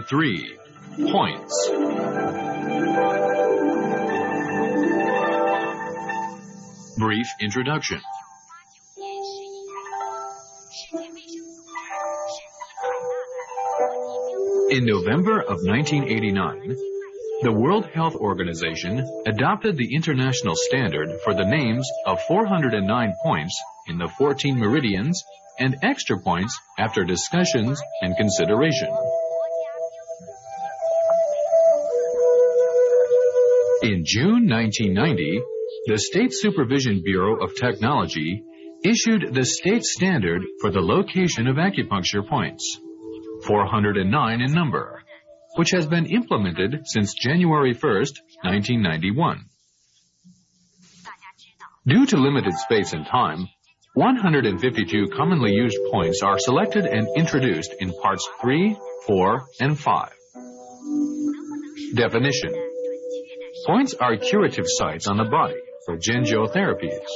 3. Points. Brief introduction. In November of 1989, the World Health Organization adopted the international standard for the names of 409 points in the 14 meridians and extra points after discussions and consideration. In June 1990, the State Supervision Bureau of Technology issued the state standard for the location of acupuncture points, 409 in number, which has been implemented since January 1st, 1991. Due to limited space and time, 152 commonly used points are selected and introduced in parts 3, 4, and 5. Definition. Points are curative sites on the body for Genjo therapies.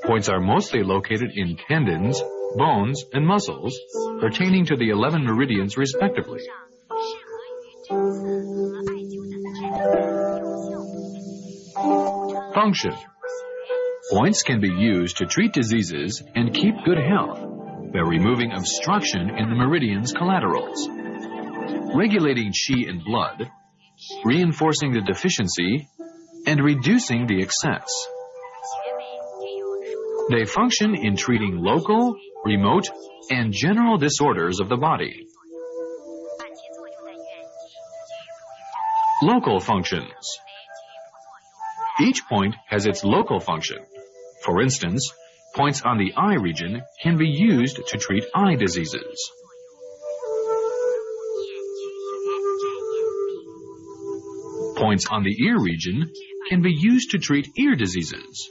Points are mostly located in tendons, bones, and muscles pertaining to the 11 meridians respectively. Function. Points can be used to treat diseases and keep good health by removing obstruction in the meridian's collaterals, regulating qi and blood, reinforcing the deficiency, and reducing the excess. They function in treating local, remote, and general disorders of the body. Local functions. Each point has its local function. For instance, points on the eye region can be used to treat eye diseases. Points on the ear region can be used to treat ear diseases.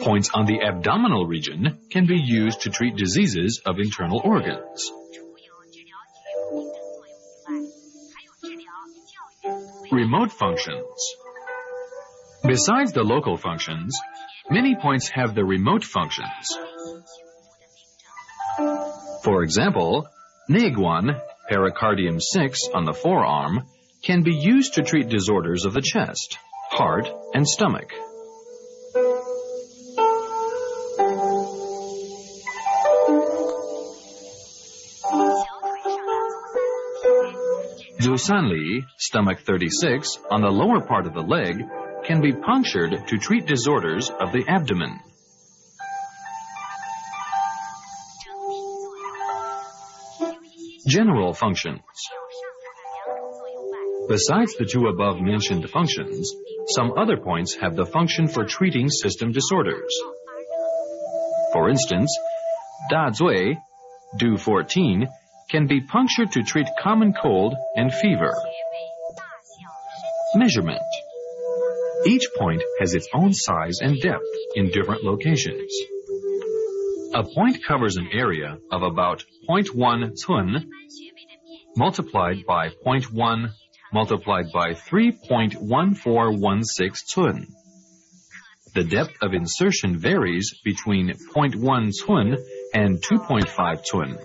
Points on the abdominal region can be used to treat diseases of internal organs. Remote functions. Besides the local functions, many points have the remote functions. For example, Neiguan, pericardium 6 on the forearm, can be used to treat disorders of the chest, heart, and stomach. Zusanli, stomach 36, on the lower part of the leg, can be punctured to treat disorders of the abdomen. General functions. Besides the two above-mentioned functions, some other points have the function for treating system disorders. For instance, Da Zui, Du 14, can be punctured to treat common cold and fever. Measurement. Each point has its own size and depth in different locations. A point covers an area of about 0.1 cun multiplied by 0.1 multiplied by 3.1416 cun. The depth of insertion varies between 0.1 cun and 2.5 cun.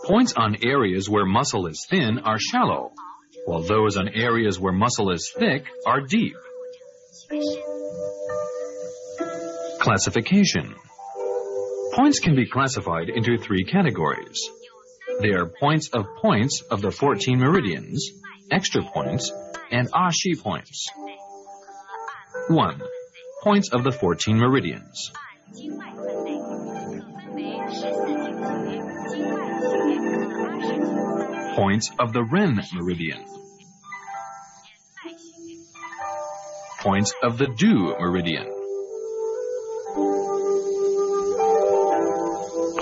Points on areas where muscle is thin are shallow, while those on areas where muscle is thick are deep. Classification. Points can be classified into 3 categories. They are points of the 14 meridians, extra points, and ashi points. 1. Points of the 14 meridians. Points of the Ren meridian. Points of the Du meridian.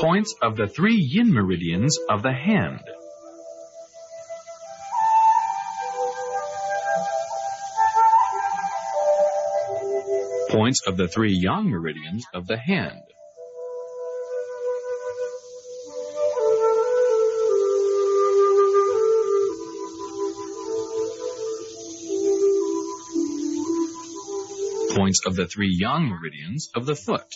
Points of the 3 yin meridians of the hand. Points of the 3 yang meridians of the hand. Points of the 3 yang meridians of the foot.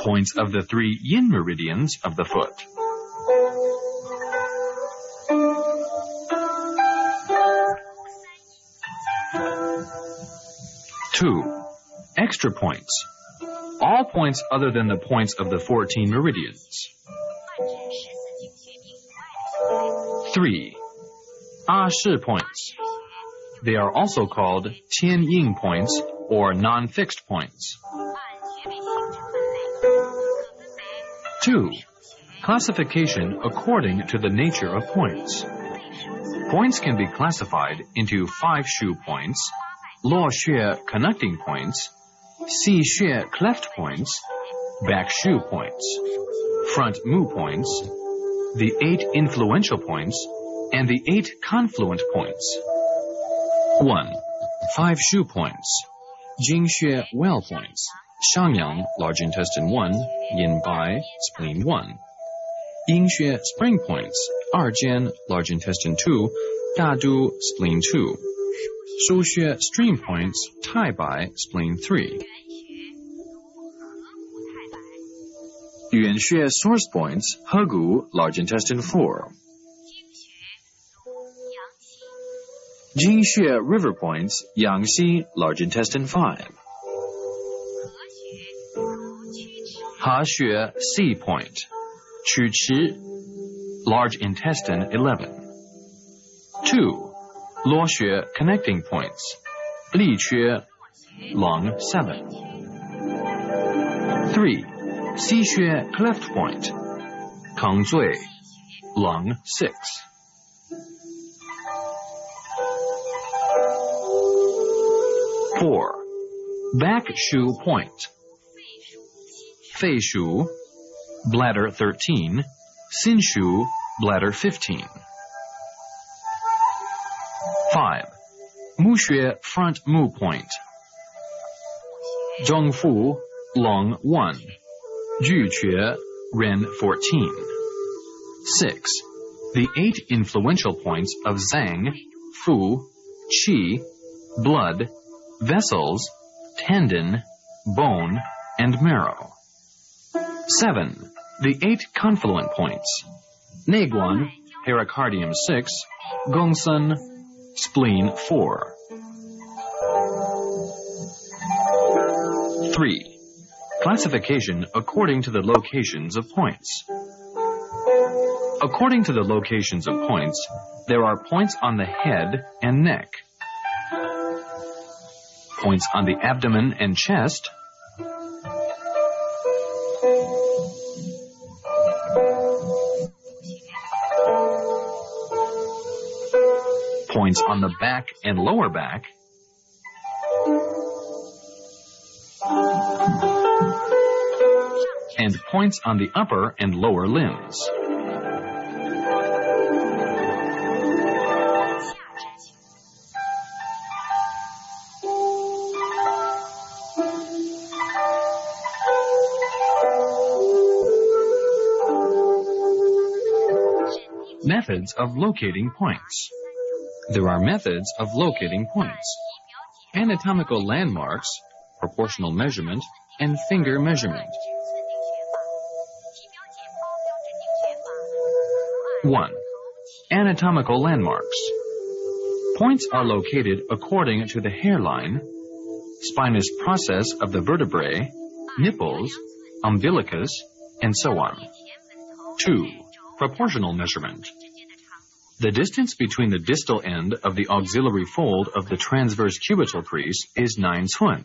Points of the 3 yin meridians of the foot. Two, extra points. All points other than the points of the 14 meridians. 3. Shi points. They are also called Tian Ying points or non-fixed points. 2. Classification according to the nature of points. Points can be classified into 5 shu points, Luo Xue connecting points, Si Xue cleft points, back shu points, front mu points, the 8 influential points, and the 8 confluent points. 1. 5 shu points. Jing Xue well points. Shangyang, large intestine 1, Yin Bai, spleen 1. Ying Xue spring points. Arjian, large intestine 2, Dadu, spleen 2. Shu Xue stream points. Tai Bai, spleen 3. Yuan Xue source points. Hegu, large intestine 4. Jing Xue river points. Yangxi, large intestine 5. Ha Xue sea point. Qu Qi, large intestine 11. 2. Luo Xue connecting points. Li Xue, lung 7. 3. Si Xue cleft point. Kang Zui, lung 6. 4. Back shu point. Fei Shu, bladder 13, Sin Shu, bladder 15. 5. Mu Xue front mu point. Zhong Fu, lung 1. Ju Xue, ren 14. 6. The 8 influential points of Zhang, Fu, Qi, blood, vessels, tendon, bone, and marrow. 7. The 8 confluent points. Neiguan, pericardium 6, Gongsun, spleen 4. 3. Classification according to the locations of points. According to the locations of points, there are points on the head and neck, points on the abdomen and chest, points on the back and lower back, and points on the upper and lower limbs. Methods of locating points. There are methods of locating points. Anatomical landmarks, proportional measurement, and finger measurement. 1. Anatomical landmarks. Points are located according to the hairline, spinous process of the vertebrae, nipples, umbilicus, and so on. 2. Proportional measurement. The distance between the distal end of the auxiliary fold of the transverse cubital crease is 9 cun.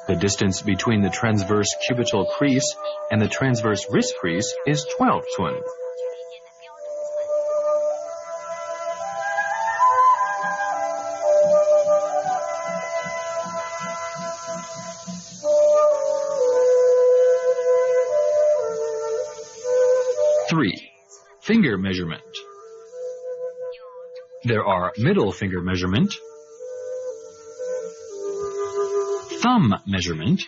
The distance between the transverse cubital crease and the transverse wrist crease is 12 cun. Finger measurement. There are middle finger measurement, thumb measurement,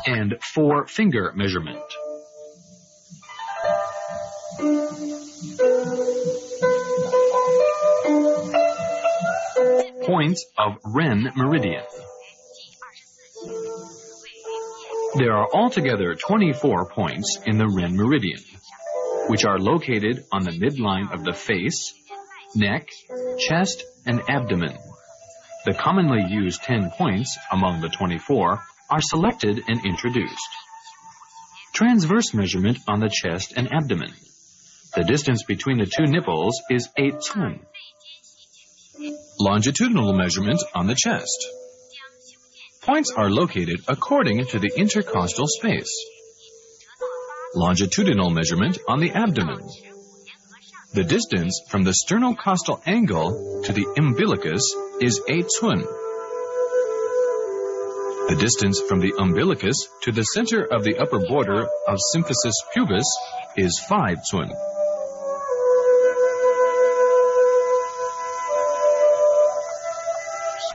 and four-finger measurement. Points of Ren meridian. There are altogether 24 points in the Ren meridian, which are located on the midline of the face, neck, chest, and abdomen. The commonly used 10 points among the 24 are selected and introduced. Transverse measurement on the chest and abdomen. The distance between the two nipples is 8 cun. Longitudinal measurement on the chest. Points are located according to the intercostal space. Longitudinal measurement on the abdomen. The distance from the sternocostal angle to the umbilicus is 8 cun. The distance from the umbilicus to the center of the upper border of symphysis pubis is 5 cun.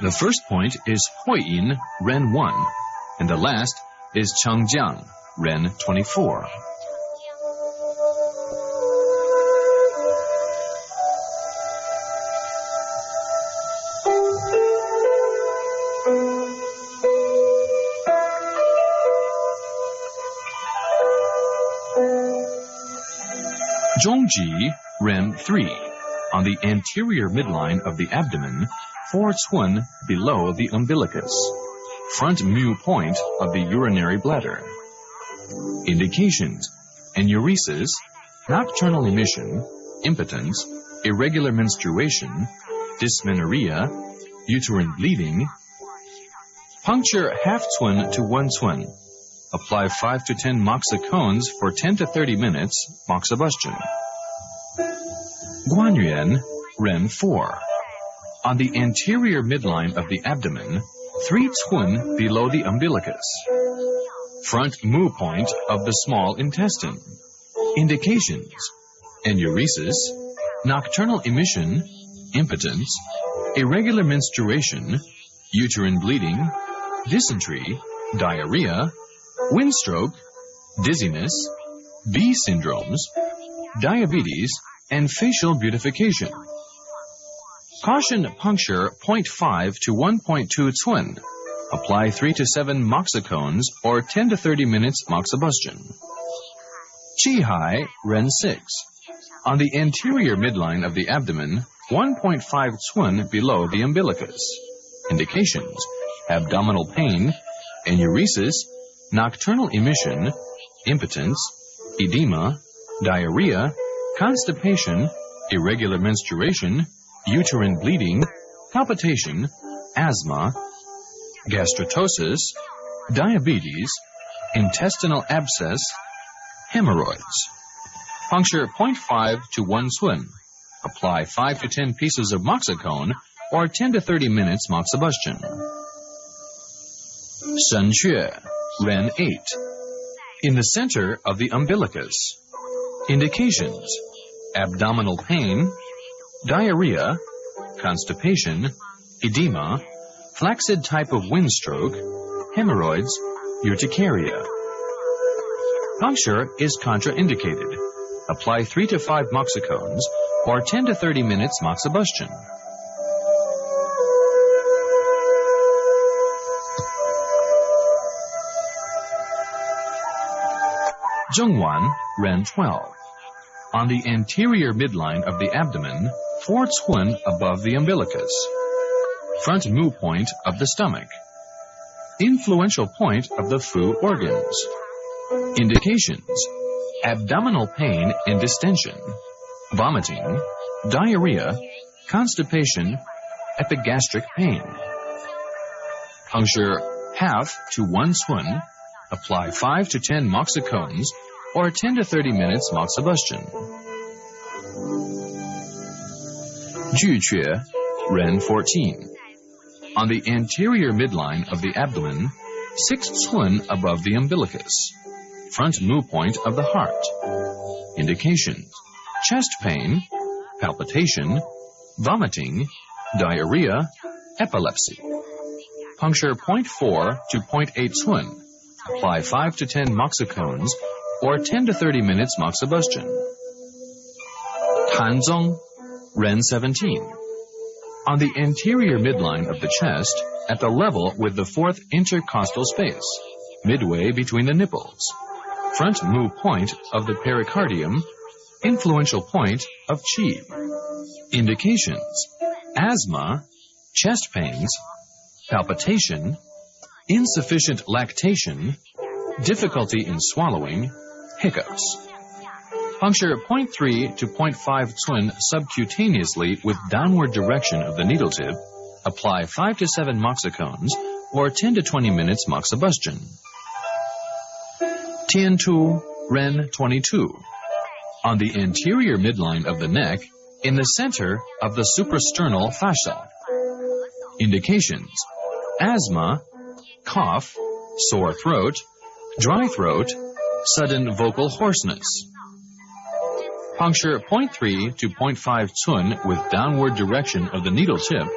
The first point is Huiyin, Ren 1, and the last is Chengjiang, Ren 24. Zhongji, Ren 3, on the anterior midline of the abdomen, 4 cun below the umbilicus, front mu point of the urinary bladder. Indications: enuresis, nocturnal emission, impotence, irregular menstruation, dysmenorrhea, uterine bleeding. Puncture half cun to 1 cun. Apply 5 to 10 moxicones for 10 to 30 minutes, moxibustion. Guanyuan, Ren 4. On the anterior midline of the abdomen, 3 cun below the umbilicus. Front mu point of the small intestine. Indications: enuresis, nocturnal emission, impotence, irregular menstruation, uterine bleeding, dysentery, diarrhea, windstroke, dizziness, B syndromes, diabetes, and facial beautification. Caution puncture 0.5 to 1.2 cun. Apply 3 to 7 moxicones or 10 to 30 minutes moxibustion. Qihai, Ren 6. On the anterior midline of the abdomen, 1.5 cun below the umbilicus. Indications: abdominal pain, enuresis, nocturnal emission, impotence, edema, diarrhea, constipation, irregular menstruation, uterine bleeding, palpitation, asthma, gastritosis, diabetes, intestinal abscess, hemorrhoids. Puncture 0.5 to 1 cun. Apply 5 to 10 pieces of moxicone or 10 to 30 minutes moxibustion. Shenxue, Ren 8. In the center of the umbilicus. Indications: abdominal pain, diarrhea, constipation, edema, flaccid type of windstroke, hemorrhoids, urticaria. Puncture is contraindicated. Apply 3 to 5 moxicones or 10 to 30 minutes moxibustion. Zhengwan, Ren 12. On the anterior midline of the abdomen, 4 cun above the umbilicus. Front mu point of the stomach. Influential point of the Fu organs. Indications: abdominal pain and distension, vomiting, diarrhea, constipation, epigastric pain. Puncture half to 1 cun. Apply 5 to 10 moxicones or 10 to 30 minutes moxibustion. Juque, Ren 14. On the anterior midline of the abdomen, 6 cun above the umbilicus, front mu point of the heart. Indications: chest pain, palpitation, vomiting, diarrhea, epilepsy. Puncture 0.4 to 0.8 cun. Apply 5 to 10 moxicones or 10 to 30 minutes moxibustion. Tanzong, Ren 17. On the anterior midline of the chest, at the level with the fourth intercostal space, midway between the nipples. Front mu point of the pericardium, influential point of qi. Indications: asthma, chest pains, palpitation, insufficient lactation, difficulty in swallowing, hiccups. Puncture 0.3 to 0.5 cun subcutaneously with downward direction of the needle tip. Apply 5 to 7 moxicones or 10 to 20 minutes moxibustion. Tiantu, Ren 22. On the anterior midline of the neck, in the center of the suprasternal fascia. Indications: asthma, cough, sore throat, dry throat, sudden vocal hoarseness. Puncture 0.3 to 0.5 cun with downward direction of the needle tip.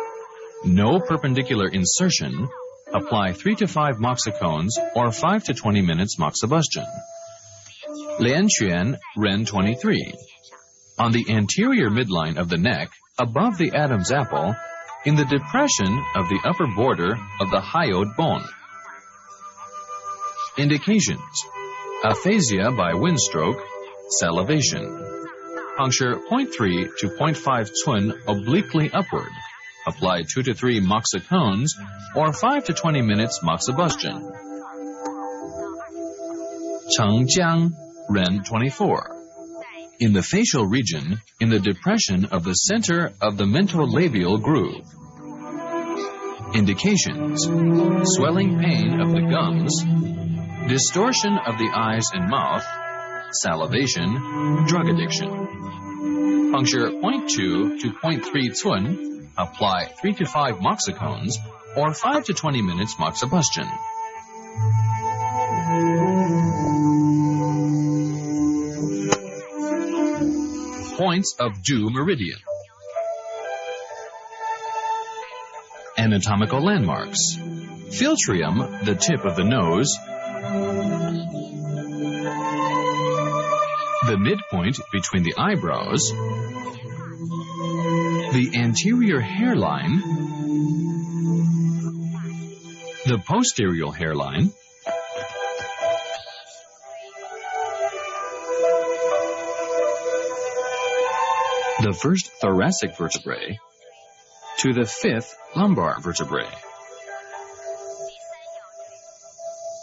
No perpendicular insertion. Apply 3 to 5 moxicones or 5 to 20 minutes moxibustion. Lianquan, Ren 23. On the anterior midline of the neck, above the Adam's apple, in the depression of the upper border of the hyoid bone. Indications: aphasia by windstroke, salivation. Puncture 0.3 to 0.5 cun obliquely upward. Apply 2 to 3 moxicones or 5 to 20 minutes moxibustion. Chengjiang, Ren 24. In the facial region, in the depression of the center of the mentolabial groove. Indications: swelling pain of the gums, distortion of the eyes and mouth, salivation, drug addiction. Puncture 0.2 to 0.3 cun. Apply 3 to 5 moxicones or 5 to 20 minutes moxibustion. Points of due meridian. Anatomical landmarks. Philtrium, the tip of the nose. The midpoint between the eyebrows. The anterior hairline. The posterior hairline. The first thoracic vertebrae to the fifth lumbar vertebrae.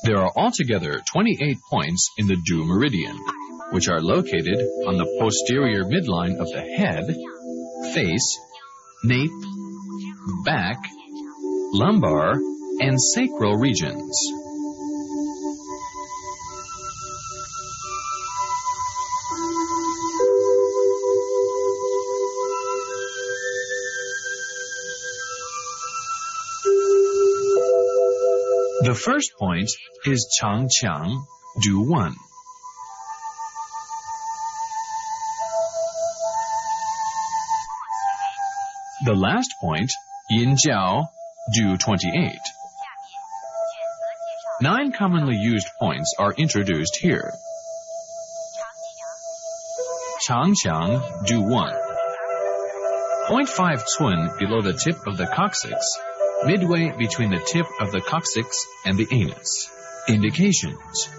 There are altogether 28 points in the due meridian, which are located on the posterior midline of the head, face, nape, back, lumbar, and sacral regions. The first point is Changqiang, due 1. The last point, Yinjiao, due 28. 9 commonly used points are introduced here. Changqiang, due 1. 0.5 cun below the tip of the coccyx, midway between the tip of the coccyx and the anus. Indications: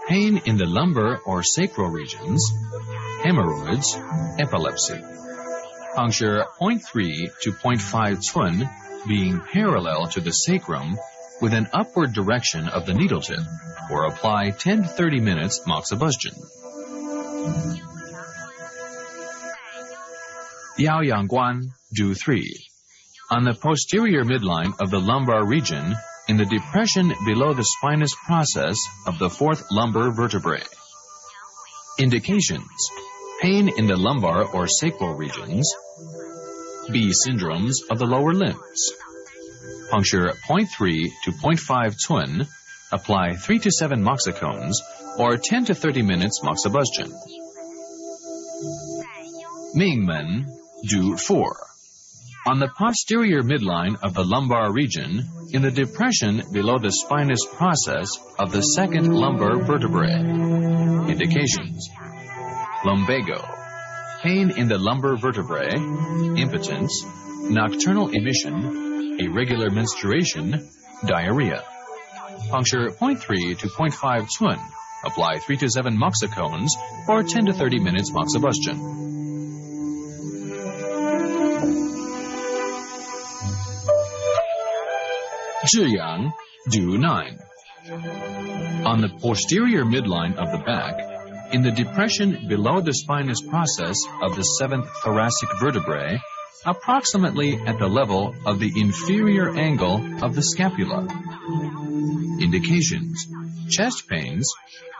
pain in the lumbar or sacral regions, hemorrhoids, epilepsy. Puncture 0.3 to 0.5 cun, being parallel to the sacrum with an upward direction of the needle tip, or apply 10 to 30 minutes moxibustion. Yaoyangguan, due 3. On the posterior midline of the lumbar region, in the depression below the spinous process of the fourth lumbar vertebrae. Indications: pain in the lumbar or sacral regions, B syndromes of the lower limbs. Puncture 0.3 to 0.5 cun, Apply 3 to 7 moxicones or 10 to 30 minutes moxibustion. Mingmen, do 4. On the posterior midline of the lumbar region, in the depression below the spinous process of the second lumbar vertebrae. Indications: lumbago, pain in the lumbar vertebrae, impotence, nocturnal emission, irregular menstruation, diarrhea. Puncture 0.3 to 0.5 Cun. Apply 3 to 7 moxicones or 10 to 30 minutes moxibustion. Zhiyang, do 9. On the posterior midline of the back, in the depression below the spinous process of the 7th thoracic vertebrae, approximately at the level of the inferior angle of the scapula. Indications: chest pains,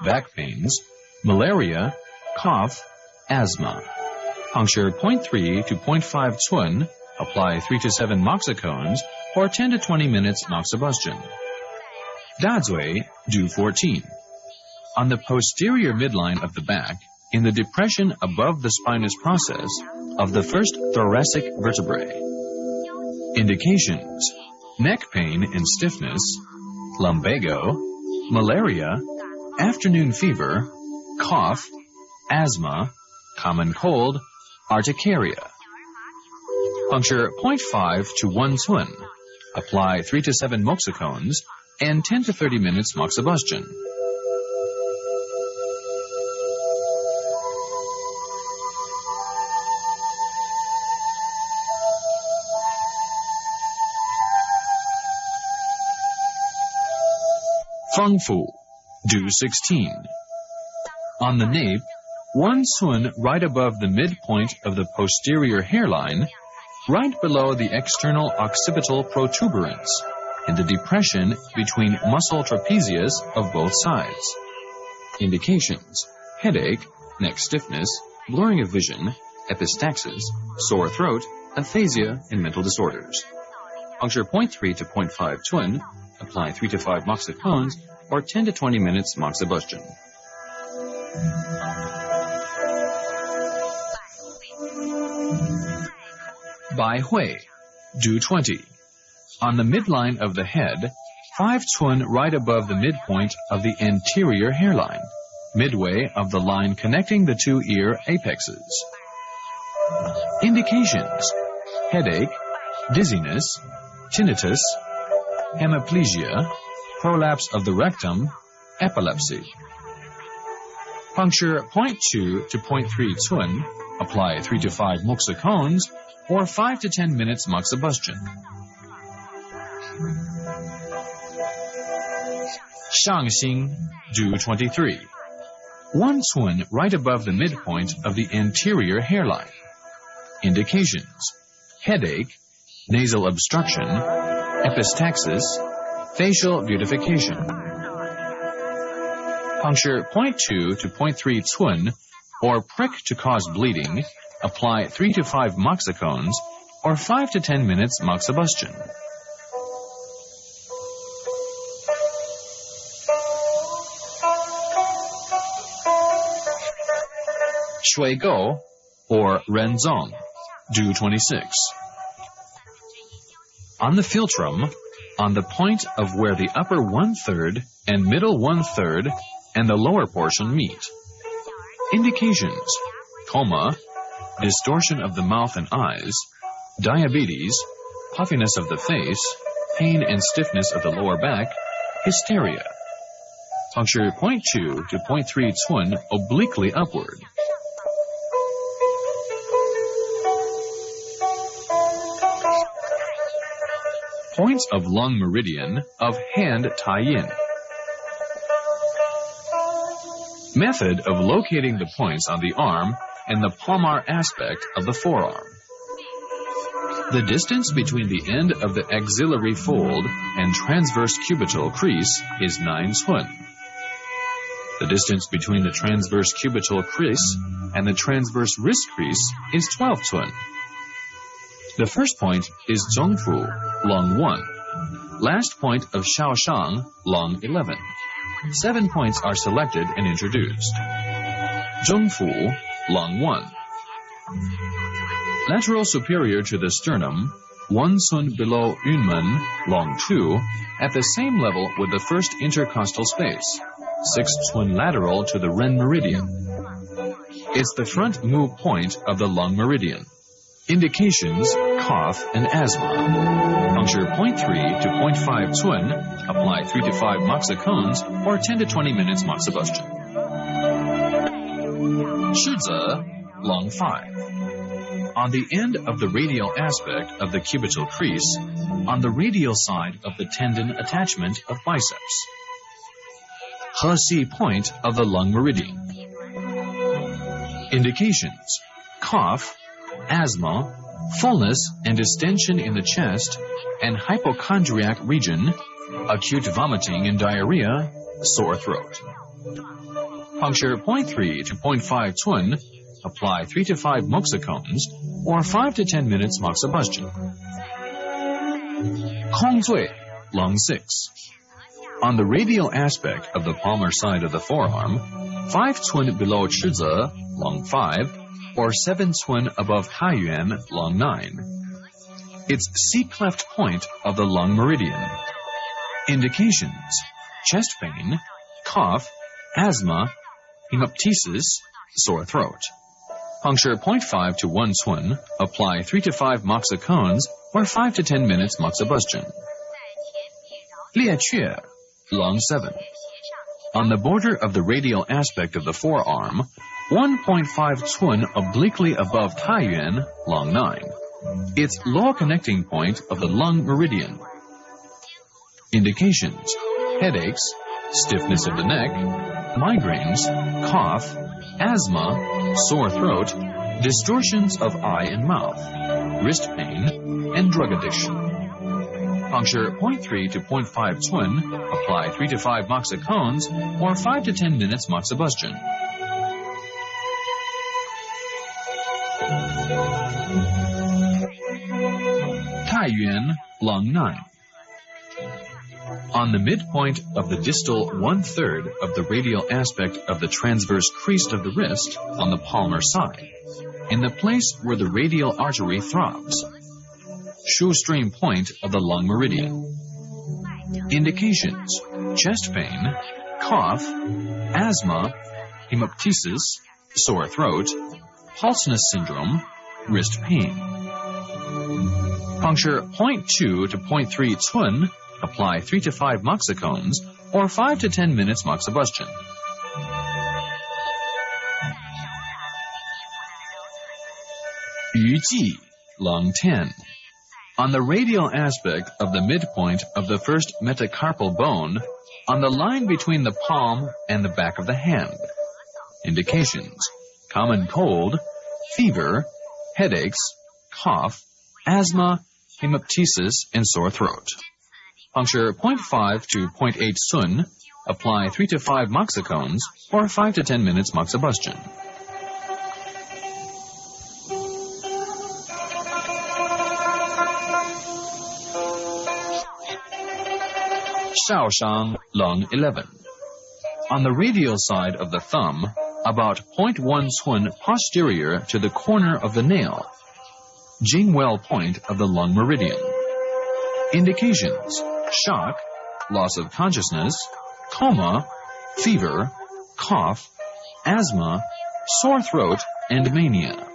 back pains, malaria, cough, asthma. Puncture 0.3 to 0.5 Cun. Apply 3 to 7 moxicones or 10 to 20 minutes moxibustion. Dazui, do 14. On the posterior midline of the back, in the depression above the spinous process of the 1st thoracic vertebrae. Indications: neck pain and stiffness, lumbago, malaria, afternoon fever, cough, asthma, common cold, urticaria. Puncture 0.5 to 1 Cun. Apply 3 to 7 moxicones and 10 to 30 minutes moxibustion. Feng Fu, do 16. On the nape, 1 Cun right above the midpoint of the posterior hairline, right below the external occipital protuberance, in the depression between muscle trapezius of both sides. Indications: headache, neck stiffness, blurring of vision, epistaxis, sore throat, aphasia, and mental disorders. Puncture 0.3 to 0.5 Cun. Apply 3 to 5 moxicones or 10 to 20 minutes moxibustion. Bai Hui, do 20. On the midline of the head, 5 Cun right above the midpoint of the anterior hairline, midway of the line connecting the 2 ear apexes. Indications: headache, dizziness, tinnitus, hemiplegia, prolapse of the rectum, epilepsy. Puncture 0.2 to 0.3 Cun. Apply 3 to 5 moxicones or 5 to 10 minutes moxibustion. Shangxing, do 23. 1 Cun right above the midpoint of the anterior hairline. Indications: headache, nasal obstruction, epistaxis, facial beautification. Puncture 0.2 to 0.3 Cun or prick to cause bleeding. Apply 3 to 5 moxicones or 5 to 10 minutes moxibustion. Shui Go, or Renzong, do 26. On the philtrum, on the point of where the upper 1/3 and middle 1/3 and the lower portion meet. Indications: coma, distortion of the mouth and eyes, diabetes, puffiness of the face, pain and stiffness of the lower back, hysteria. Puncture 0.2 to 0.3 Cun obliquely upward. Points of lung meridian of hand Tai-yin. Method of locating the points on the arm and the palmar aspect of the forearm. The distance between the end of the axillary fold and transverse cubital crease is 9 Cun. The distance between the transverse cubital crease and the transverse wrist crease is 12 Cun. The first point is Zhongfu, lung 1. Last point of Shaoshang, long 11. 7 points are selected and introduced. Zhengfu, long 1. Lateral superior to the sternum, 1 cun below Yunmen, long 2, at the same level with the first intercostal space, 6 cun lateral to the Ren meridian. It's the front move point of the lung meridian. Indications, cough and asthma. Puncture 0.3 to 0.5 cun, apply 3 to 5 moxicons or 10 to 20 minutes moxibustion. Shizi, long 5. On the end of the radial aspect of the cubital crease, on the radial side of the tendon attachment of biceps. Hexi point of the lung meridian. Indications, cough, asthma, fullness and distension in the chest and hypochondriac region, acute vomiting and diarrhea, sore throat. Puncture 0.3 to 0.5 cun, apply 3 to 5 moxicons or 5 to 10 minutes moxibustion. Kongzui, long 6. On the radial aspect of the palmar side of the forearm, 5 cun below Shizi, long 5, or 7 cun above Taiyuan, long 9. It's C-cleft point of the lung meridian. Indications, chest pain, cough, asthma, hemoptysis, sore throat. Puncture 0.5 to 1 cun, apply 3 to 5 moxicons or 5 to 10 minutes moxibustion. Liechue, long 7. On the border of the radial aspect of the forearm, 1.5 cun obliquely above Taiyuan, long 9. It's low connecting point of the lung meridian. Indications, headaches, stiffness of the neck, migraines, cough, asthma, sore throat, distortions of eye and mouth, wrist pain, and drug addiction. Puncture 0.3 to 0.5 cun, apply 3 to 5 moxicons or 5 to 10 minutes moxibustion. Taiyuan, long 9. On the midpoint of the distal 1/3 of the radial aspect of the transverse crease of the wrist on the palmar side, in the place where the radial artery throbs. Shoestring point of the lung meridian. Indications, chest pain, cough, asthma, hemoptysis, sore throat, pulseness syndrome, wrist pain. Puncture 0.2 to 0.3 cun, apply 3 to 5 moxicons or 5 to 10 minutes moxibustion. Yuji, long 10. On the radial aspect of the midpoint of the first metacarpal bone, on the line between the palm and the back of the hand. Indications, common cold, fever, headaches, cough, asthma, hemoptysis, and sore throat. Puncture 0.5 to 0.8 cun, apply 3 to 5 moxicons or 5 to 10 minutes moxibustion. Shaoshang, long 11. On the radial side of the thumb, about 0.1 cun posterior to the corner of the nail. Jingwell point of the lung meridian. Indications, shock, loss of consciousness, coma, fever, cough, asthma, sore throat, and mania.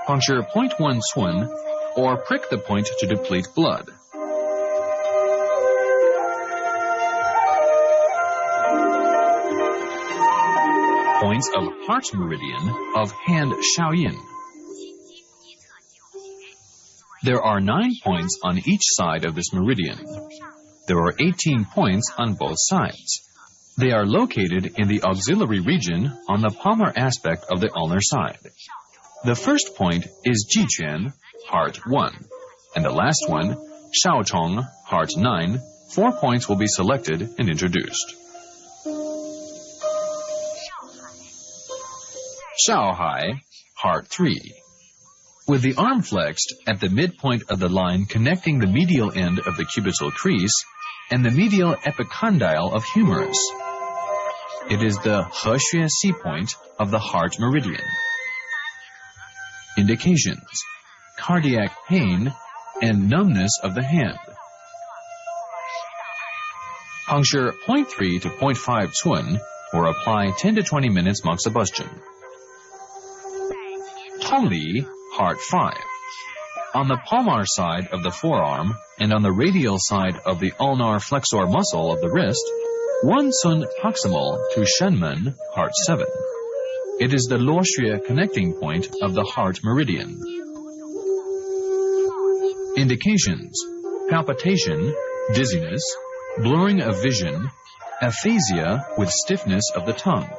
Puncture 0.1 cun or prick the point to deplete blood. Points of heart meridian of hand Shaoyin. There are 9 points on each side of this meridian. There are 18 points on both sides. They are located in the auxiliary region on the palmar aspect of the ulnar side. The first point is Jiquan, heart 1, and the last one, Shaochong, heart 9. 4 points will be selected and introduced. Shaohai, heart 3. With the arm flexed at the midpoint of the line connecting the medial end of the cubital crease and the medial epicondyle of humerus. It is the He C point of the heart meridian. Indications: cardiac pain and numbness of the hand. Puncture 0.3 to 0.5 Cun or apply 10 to 20 minutes moxibustion. Tongli, heart 5. On the palmar side of the forearm and on the radial side of the ulnar flexor muscle of the wrist, 1 Cun proximal to Shenmen, heart 7. It is the Luoxue connecting point of the heart meridian. Indications: palpitation, dizziness, blurring of vision, aphasia with stiffness of the tongue.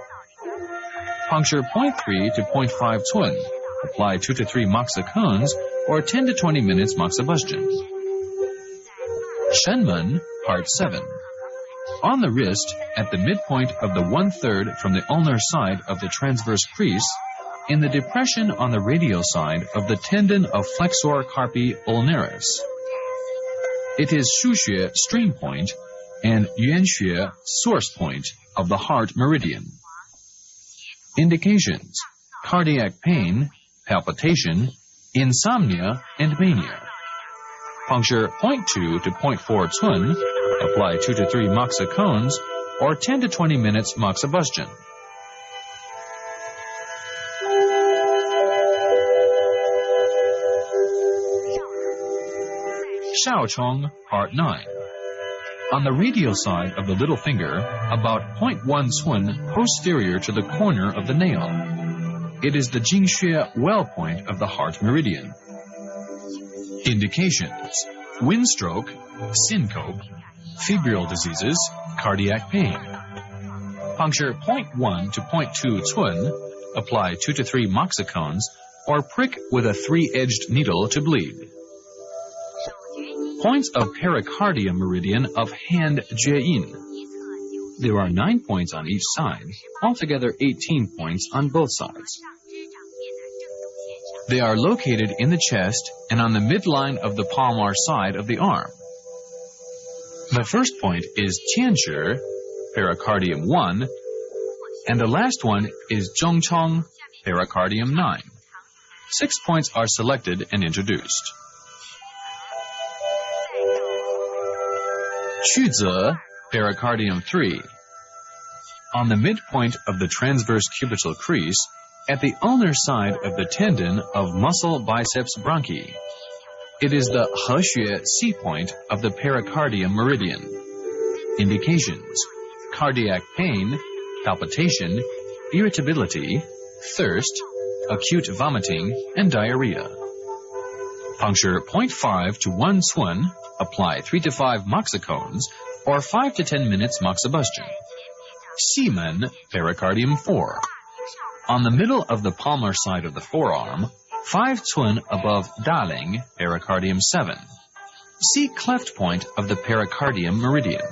Puncture 0.3 to 0.5 Cun. Apply 2 to 3 moxicones or 10 to 20 minutes moxibustion. Shenmen, heart 7. On the wrist, at the midpoint of the 1/3 from the ulnar side of the transverse crease, in the depression on the radial side of the tendon of flexor carpi ulnaris. It is Shuxue stream point and Yuanxue source point of the heart meridian. Indications: cardiac pain, palpitation, insomnia, and mania. Puncture 0.2 to 0.4 Cun, apply 2 to 3 moxicones, or 10 to 20 minutes moxibustion. Shaochong, heart 9. On the radial side of the little finger, about 0.1 Cun posterior to the corner of the nail. It is the Jingxue well point of the heart meridian. Indications: windstroke, syncope, febrile diseases, cardiac pain. Puncture 0.1 to 0.2 Cun, apply 2 to 3 moxicones, or prick with a 3-edged needle to bleed. Points of pericardium meridian of hand Jieyin. There are 9 points on each side, altogether 18 points on both sides. They are located in the chest and on the midline of the palmar side of the arm. The first point is Tianzhi, pericardium 1, and the last one is Zhongchong, pericardium 9. 6 points are selected and introduced. Quzi, pericardium 3. On the midpoint of the transverse cubital crease, at the ulnar side of the tendon of muscle biceps bronchi. It is the He C point of the pericardium meridian. Indications: cardiac pain, palpitation, irritability, thirst, acute vomiting, and diarrhea. Puncture 0.5 to 1 Cun, apply 3 to 5 moxicones, or 5 to 10 minutes moxibustion. Ximen, pericardium 4. On the middle of the palmar side of the forearm, 5 Cun above Daling, pericardium 7. See cleft point of the pericardium meridian.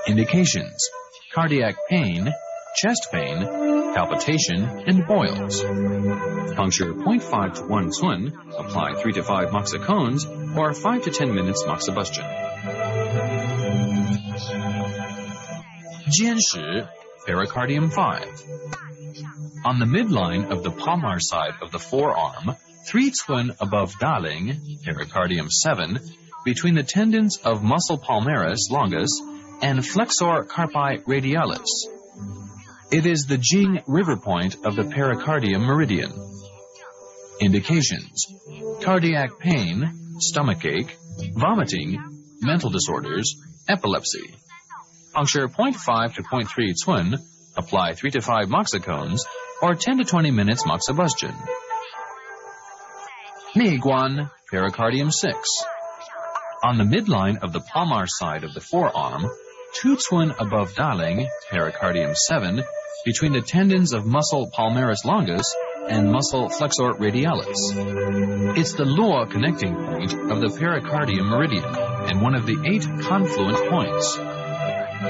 Indications: cardiac pain, chest pain, palpitation, and boils. Puncture 0.5 to 1 Cun, apply 3 to 5 moxicones, or 5 to 10 minutes moxibustion. Jianshi, pericardium 5. On the midline of the palmar side of the forearm, 3 Cun above Daling, pericardium 7, between the tendons of muscle palmaris longus and flexor carpi radialis. It is the Jing river point of the pericardium meridian. Indications: cardiac pain, stomachache, vomiting, mental disorders, epilepsy. Puncture 0.5 to 0.3 Cun, apply 3 to 5 moxicones, or 10 to 20 minutes moxibustion. Meiguan, pericardium 6. On the midline of the palmar side of the forearm, 2 Cun above Daling, pericardium 7, between the tendons of muscle palmaris longus and muscle flexor radialis. It's the Luo connecting point of the pericardium meridian and one of the 8 confluent points.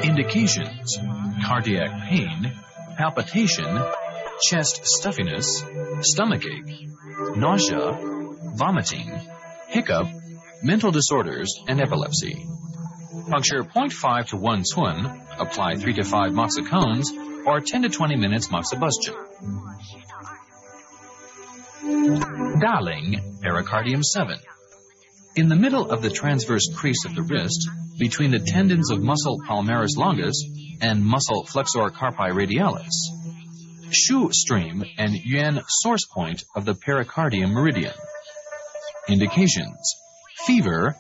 Indications: cardiac pain, palpitation, chest stuffiness, stomachache, nausea, vomiting, hiccup, mental disorders, and epilepsy. Puncture 0.5 to 1 cun, apply 3 to 5 moxicones, or 10 to 20 minutes moxibustion. Daling, pericardium 7. In the middle of the transverse crease of the wrist, between the tendons of muscle palmaris longus and muscle flexor carpi radialis. Shu stream and yuan source point of the pericardium meridian. Indications: fever,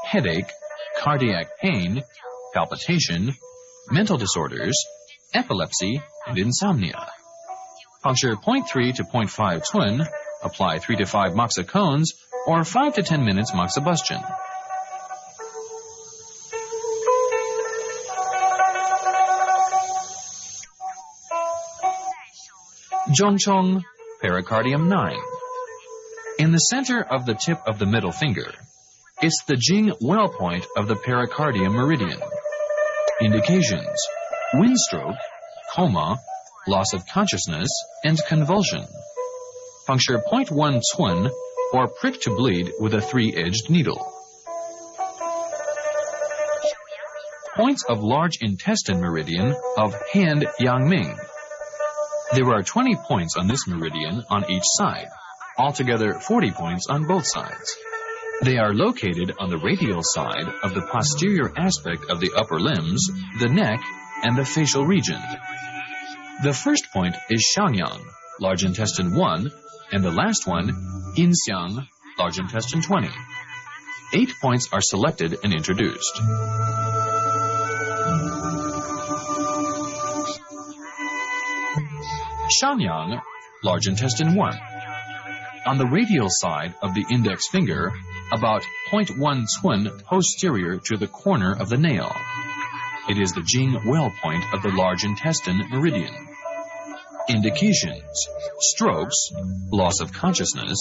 headache, cardiac pain, palpitation, mental disorders, epilepsy, and insomnia. Puncture 0.3 to 0.5 cun, apply 3 to 5 moxicones, or 5 to 10 minutes moxibustion. Zhongchong, pericardium 9. In the center of the tip of the middle finger, it's the Jing well point of the pericardium meridian. Indications: wind stroke, coma, loss of consciousness, and convulsion. Puncture 0.1 cun, or prick to bleed with a 3-edged needle. Points of large intestine meridian of hand Yangming. There are 20 points on this meridian on each side, altogether 40 points on both sides. They are located on the radial side of the posterior aspect of the upper limbs, the neck, and the facial region. The first point is Xiangyang, large intestine 1, and the last one, Inxiang, large intestine 20. 8 points are selected and introduced. Xiangyang, large intestine 1. On the radial side of the index finger, about 0.1 cun posterior to the corner of the nail. It is the Jing well point of the large intestine meridian. Indications: strokes, loss of consciousness,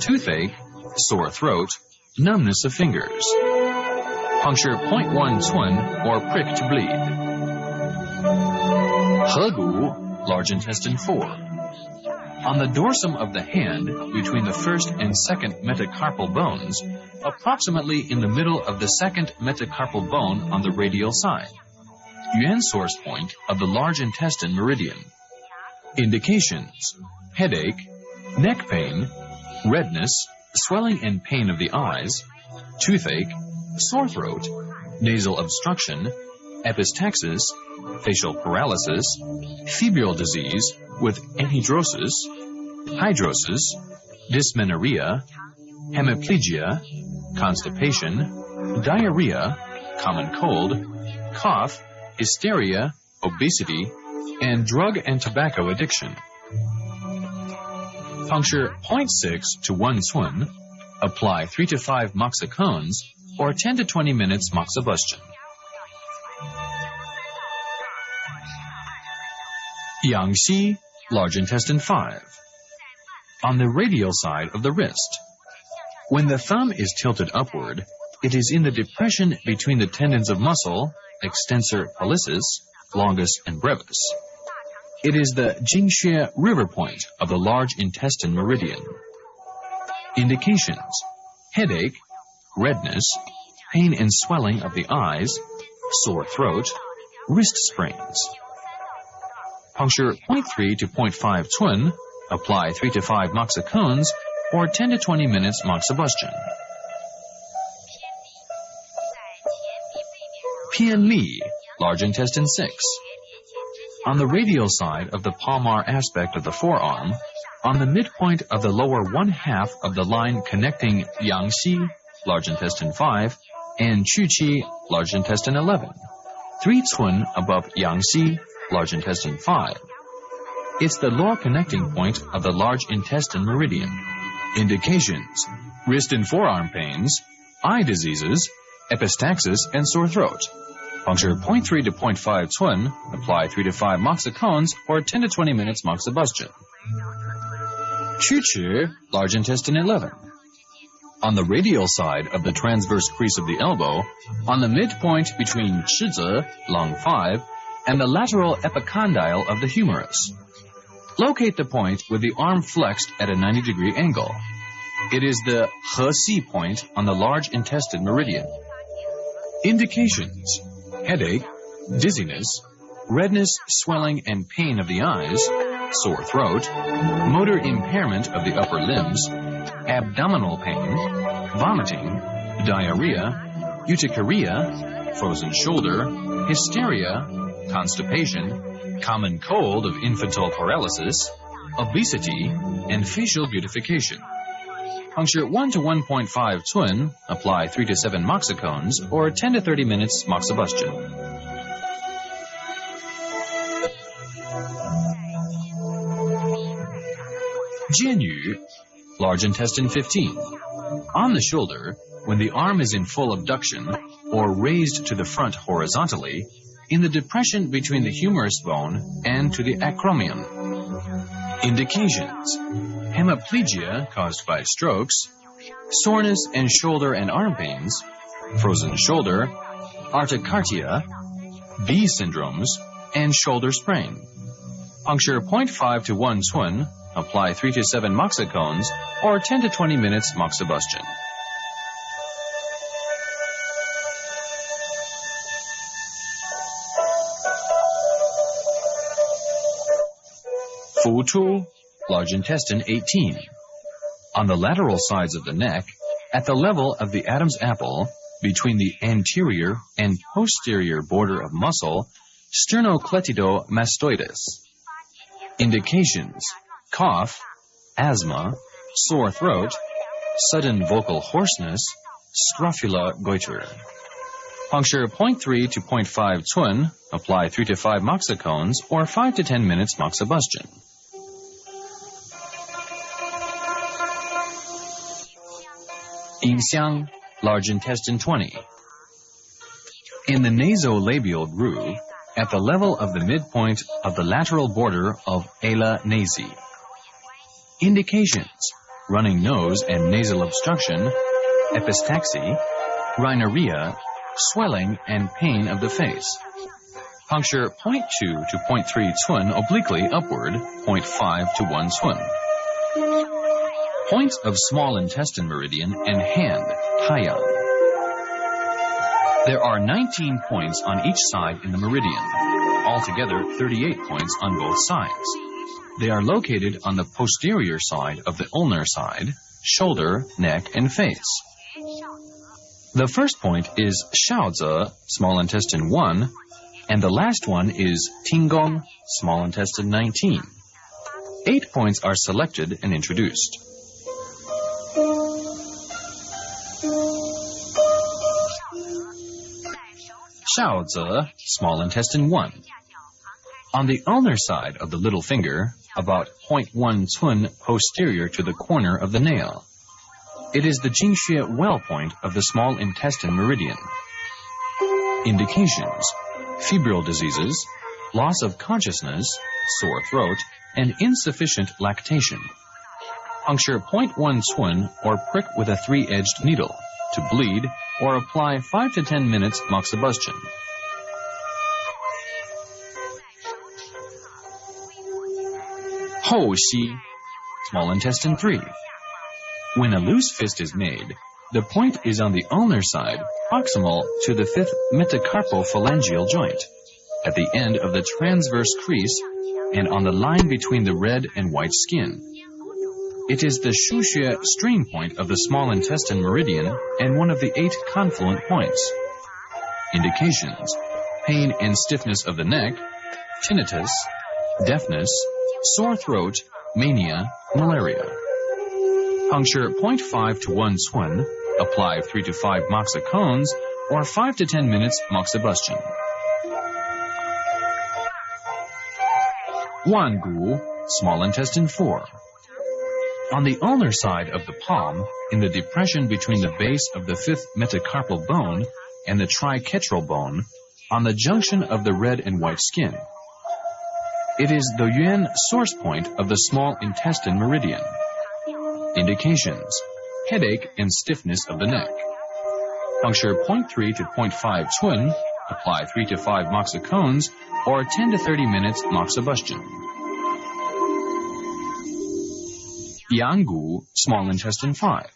toothache, sore throat, numbness of fingers. Puncture 0.1 cun, or prick to bleed. Hegu, large intestine 4. On the dorsum of the hand, between the first and second metacarpal bones, approximately in the middle of the second metacarpal bone on the radial side. Yuan source point of the large intestine meridian. Indications: headache, neck pain, redness, swelling and pain of the eyes, toothache, sore throat, nasal obstruction, epistaxis, facial paralysis, febrile disease with anhidrosis, hydrosis, dysmenorrhea, hemiplegia, constipation, diarrhea, common cold, cough, hysteria, obesity, and drug and tobacco addiction. Puncture 0.6 to 1 cun, apply 3 to 5 moxicones, or 10 to 20 minutes moxibustion. Yangxi, large intestine 5. On the radial side of the wrist. When the thumb is tilted upward, it is in the depression between the tendons of muscle, extensor pollicis, longus and brevis. It is the Jingxue river point of the large intestine meridian. Indications: headache, redness, pain and swelling of the eyes, sore throat, wrist sprains. Puncture 0.3 to 0.5 cun, apply 3 to 5 moxicones, or 10 to 20 minutes moxibustion. Pianli, large intestine 6. On the radial side of the palmar aspect of the forearm, on the midpoint of the lower 1/2 of the line connecting Yangxi, large intestine 5, and Quqi, large intestine 11, 3 cun above Yangxi, large intestine 5. It's the lower connecting point of the large intestine meridian. Indications: wrist and forearm pains, eye diseases, epistaxis, and sore throat. Puncture 0.3 to 0.5 cun, apply 3 to 5 moxicones, or 10 to 20 minutes moxibustion. Quqi, large intestine 11. On the radial side of the transverse crease of the elbow, on the midpoint between Shizi, lung 5, and the lateral epicondyle of the humerus. Locate the point with the arm flexed at a 90-degree angle. It is the He point on the large intestine meridian. Indications: headache, dizziness, redness, swelling, and pain of the eyes, sore throat, motor impairment of the upper limbs, abdominal pain, vomiting, diarrhea, urticaria, frozen shoulder, hysteria, constipation, common cold of infantile paralysis, obesity, and facial beautification. Puncture 1 to 1.5 Cun, apply 3 to 7 moxicones, or 10 to 30 minutes moxibustion. Jianyu, large intestine 15. On the shoulder, when the arm is in full abduction, or raised to the front horizontally, in the depression between the humerus bone and to the acromion. Indications: hemiplegia caused by strokes, soreness and shoulder and arm pains, frozen shoulder, articardia, B syndromes, and shoulder sprain. Puncture 0.5 to 1 Cun, apply 3 to 7 moxicones, or 10 to 20 minutes moxibustion. Futu, large intestine 18. On the lateral sides of the neck, at the level of the Adam's apple, between the anterior and posterior border of muscle, sternocleidomastoidus. Indications: cough, asthma, sore throat, sudden vocal hoarseness, scrofula goiter. Puncture 0.3 to 0.5 Cun, apply 3 to 5 moxicones, or 5 to 10 minutes moxibustion. Yinxiang, large intestine 20. In the nasolabial groove, at the level of the midpoint of the lateral border of ala nasi. Indications: running nose and nasal obstruction, epistaxy, rhinorrhea, swelling and pain of the face. Puncture 0.2 to 0.3 Cun obliquely upward, 0.5 to 1 Cun. Point of small intestine meridian and hand, Taiyan. There are 19 points on each side in the meridian, altogether 38 points on both sides. They are located on the posterior side of the ulnar side, shoulder, neck, and face. The first point is Shaozi, small intestine 1, and the last one is Tinggong, small intestine 19. 8 points are selected and introduced. Shaozi, small intestine 1. On the ulnar side of the little finger, about 0.1 Cun posterior to the corner of the nail. It is the Jingxue well point of the small intestine meridian. Indications: febrile diseases, loss of consciousness, sore throat, and insufficient lactation. Puncture 0.1 Cun or prick with a 3-edged needle to bleed, or apply 5 to 10 minutes moxibustion. Houxi, small intestine 3. When a loose fist is made, the point is on the ulnar side, proximal to the 5th metacarpophalangeal joint, at the end of the transverse crease and on the line between the red and white skin. It is the Shuxue stream point of the small intestine meridian and one of the 8 confluent points. Indications: pain and stiffness of the neck, tinnitus, deafness, sore throat, mania, malaria. Puncture 0.5 to 1 Cun, apply 3 to 5 moxicones, or 5 to 10 minutes moxibustion. Wangu, small intestine 4. On the ulnar side of the palm, in the depression between the base of the 5th metacarpal bone and the triquetral bone, on the junction of the red and white skin. It is the yuan source point of the small intestine meridian. Indications: headache and stiffness of the neck. Puncture 0.3 to 0.5 Cun, apply 3 to 5 moxicones, or 10 to 30 minutes moxibustion. Yanggu, small intestine 5.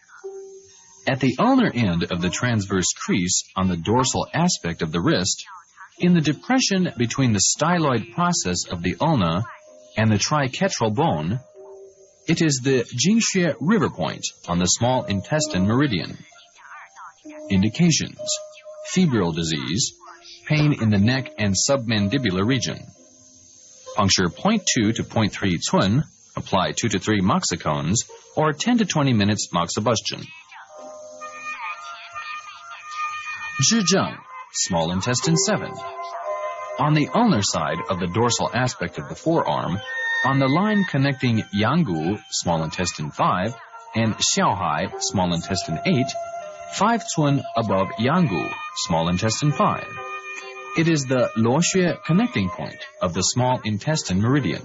At the ulnar end of the transverse crease on the dorsal aspect of the wrist, in the depression between the styloid process of the ulna and the triquetral bone, it is the Jingxue river point on the small intestine meridian. Indications: febrile disease, pain in the neck and submandibular region. Puncture 0.2 to 0.3 cun, apply 2 to 3 moxicones, or 10 to 20 minutes moxibustion. Zhizheng, small intestine 7. On the ulnar side of the dorsal aspect of the forearm, on the line connecting Yanggu, small intestine 5, and Xiaohai, small intestine 8, 5 cun above Yanggu, small intestine 5. It is the Luoxue connecting point of the small intestine meridian.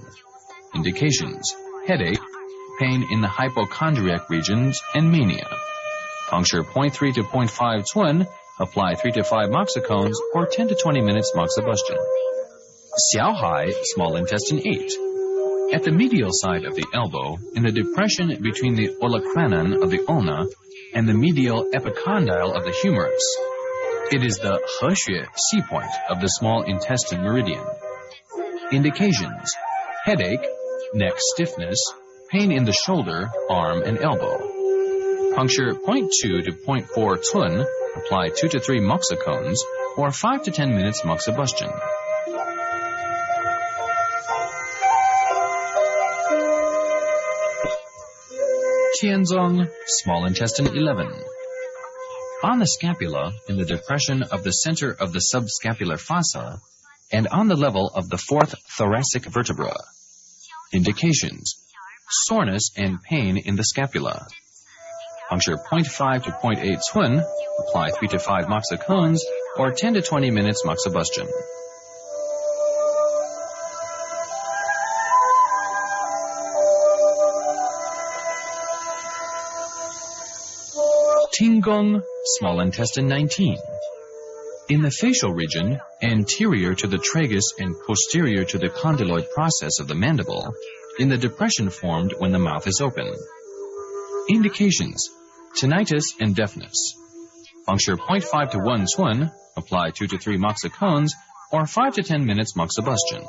Indications: headache, pain in the hypochondriac regions, and mania. Puncture 0.3 to 0.5 cun, apply 3 to 5 moxicones, or 10 to 20 minutes moxibustion. Xiaohai, small intestine 8. At the medial side of the elbow, in the depression between the olecranon of the ulna and the medial epicondyle of the humerus. It is the Hexue C point of the small intestine meridian. Indications: headache, neck stiffness, pain in the shoulder, arm, and elbow. Puncture 0.2 to 0.4 cun, apply 2 to 3 moxicones, or 5 to 10 minutes moxibustion. Tianzong, small intestine 11. On the scapula, in the depression of the center of the subscapular fossa, and on the level of the 4th thoracic vertebra. Indications: soreness and pain in the scapula. Puncture 0.5 to 0.8 cun, apply 3 to 5 moxicones, or 10 to 20 minutes moxibustion. Tinggong, small intestine 19. In the facial region, anterior to the tragus and posterior to the condyloid process of the mandible, in the depression formed when the mouth is open. Indications: tinnitus and deafness. Puncture 0.5 to 1 cun, apply 2 to 3 moxicones, or 5 to 10 minutes moxibustion.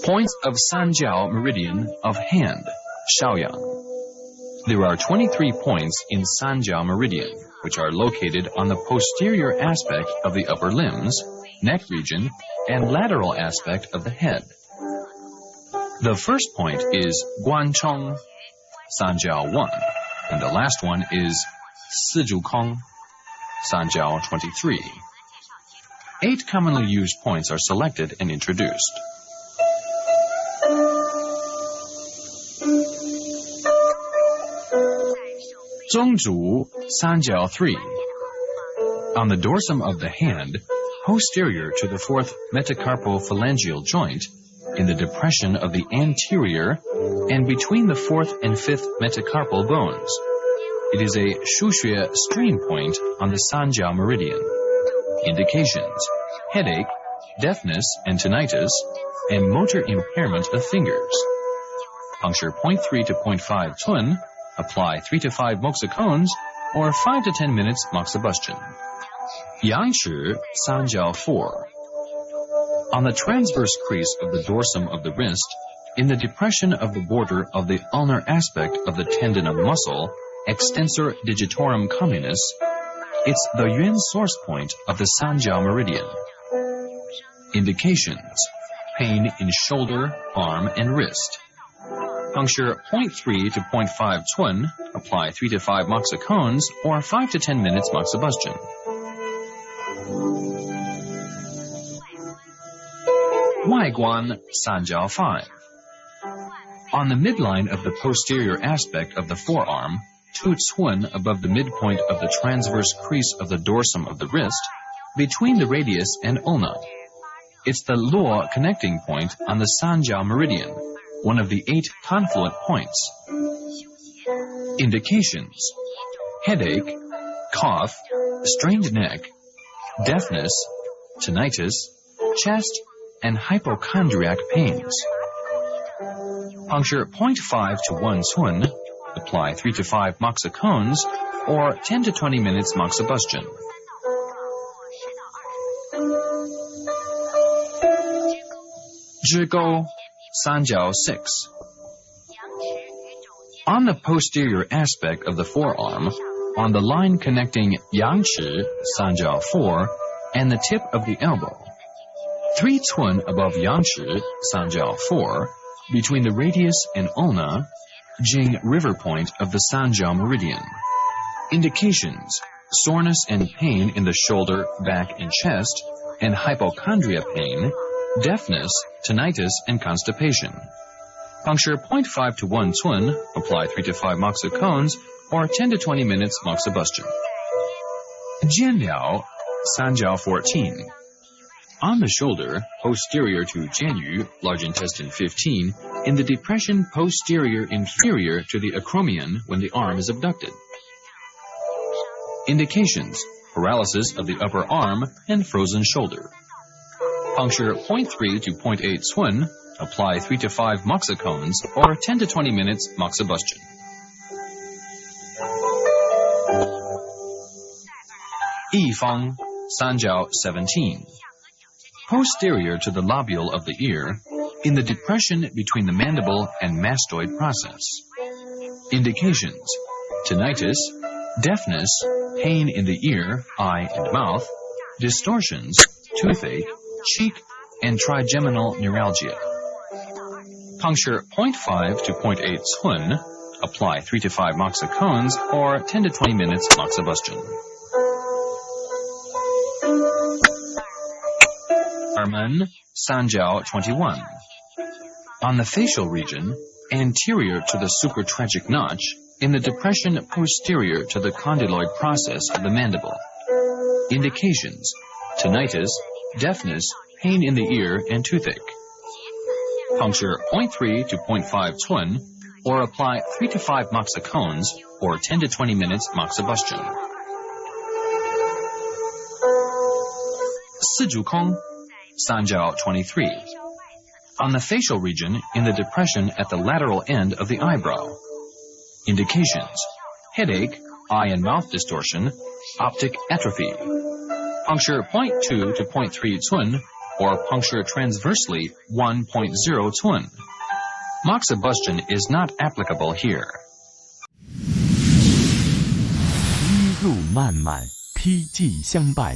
Points of Sanjiao meridian of hand, Shaoyang. There are 23 points in Sanjiao meridian, which are located on the posterior aspect of the upper limbs, neck region, and lateral aspect of the head. The first point is Guanchong, Sanjiao 1, and the last one is Sijukong, Sanjiao 23. 8 commonly used points are selected and introduced. Zhongzhu, Sanjiao 3. On the dorsum of the hand, posterior to the 4th metacarpophalangeal joint, in the depression of the anterior and between the 4th and 5th metacarpal bones. It is a Shuxue strain point on the Sanjiao meridian. Indications: headache, deafness and tinnitus, and motor impairment of fingers. Puncture 0.3 to 0.5 cun, apply 3 to 5 moxicones, or 5 to 10 minutes moxibustion. Yangshi, Sanjiao 4. On the transverse crease of the dorsum of the wrist, in the depression of the border of the ulnar aspect of the tendon of muscle, extensor digitorum communis, it's the Yuan source point of the Sanjiao meridian. Indications: pain in shoulder, arm, and wrist. Puncture 0.3 to 0.5 cun, apply 3 to 5 moxicones, or 5 to 10 minutes moxibustion. Waiguan, Sanjiao 5. On the midline of the posterior aspect of the forearm, 2 cun above the midpoint of the transverse crease of the dorsum of the wrist, between the radius and ulna. It's the Luo connecting point on the Sanjiao meridian, one of the 8 confluent points. Indications: headache, cough, strained neck, deafness, tinnitus, chest, and hypochondriac pains. Puncture 0.5 to 1 cun, apply 3 to 5 moxicones, or 10 to 20 minutes moxibustion. Zhigou, Sanjiao 6. On the posterior aspect of the forearm, on the line connecting Yangchi, Sanjiao 4, and the tip of the elbow. 3 cun above Yangchi, Sanjiao 4, between the radius and ulna, Jing river point of the Sanjiao meridian. Indications: soreness and pain in the shoulder, back, and chest, and hypochondria pain, deafness, tinnitus, and constipation. Puncture 0.5 to 1 cun, apply 3 to 5 moxicones, or 10 to 20 minutes moxibustion. Jianliao, Sanjiao 14. On the shoulder, posterior to Jianyu, large intestine 15, in the depression posterior inferior to the acromion when the arm is abducted. Indications: paralysis of the upper arm and frozen shoulder. Puncture 0.3 to 0.8 cun, apply 3 to 5 moxicones, or 10 to 20 minutes moxibustion. Yifang, Sanjiao 17. Posterior to the lobule of the ear, in the depression between the mandible and mastoid process. Indications: tinnitus, deafness, pain in the ear, eye, and mouth, distortions, toothache, cheek, and trigeminal neuralgia. Puncture 0.5 to 0.8 cun, apply 3 to 5 moxicones, or 10 to 20 minutes moxibustion. Ermen, Sanjiao 21. On the facial region, anterior to the supratracheal notch, in the depression posterior to the condyloid process of the mandible. Indications: tinnitus, deafness, pain in the ear, and toothache. Puncture 0.3 to 0.5 cun, or apply 3 to 5 moxicones, or 10 to 20 minutes moxibustion. Sizhukong, Sanjiao 23. On the facial region, in the depression at the lateral end of the eyebrow. Indications: headache, eye and mouth distortion, optic atrophy. Puncture 0.2 to 0.3 cun, or puncture transversely 1.0 cun. Moxibustion is not applicable here. 一路漫漫，披迹相伴。